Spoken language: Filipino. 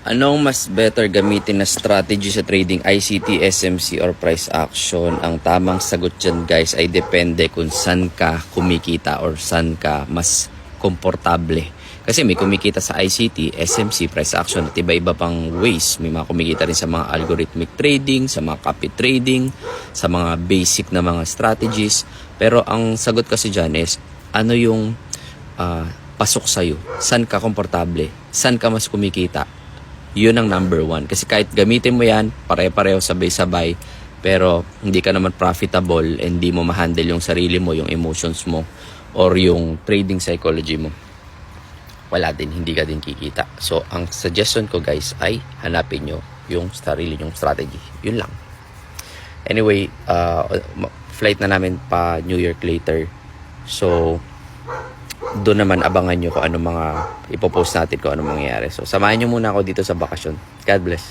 Anong mas better gamitin na strategy sa trading, ICT, SMC, or price action? Ang tamang sagot dyan guys ay depende kung saan ka kumikita or saan ka mas komportable. Kasi may kumikita sa ICT, SMC, price action at iba-iba pang ways. May mga kumikita rin sa mga algorithmic trading, sa mga copy trading, sa mga basic na mga strategies. Pero ang sagot kasi dyan is ano yung pasok sa'yo? Saan ka komportable? Saan ka mas kumikita? Yun ang number one. Kasi kahit gamitin mo yan, pare-pareho sabay-sabay, pero hindi ka naman profitable and hindi mo ma-handle yung sarili mo, yung emotions mo, or yung trading psychology mo, wala din, hindi ka din kikita. So, ang suggestion ko guys ay hanapin nyo yung sarili yung strategy. Yun lang. Anyway, flight na namin pa New York later. So, doon naman abangan nyo kung ano mga ipopost natin, kung ano mangyayari. So, samahan nyo muna ako dito sa bakasyon. God bless.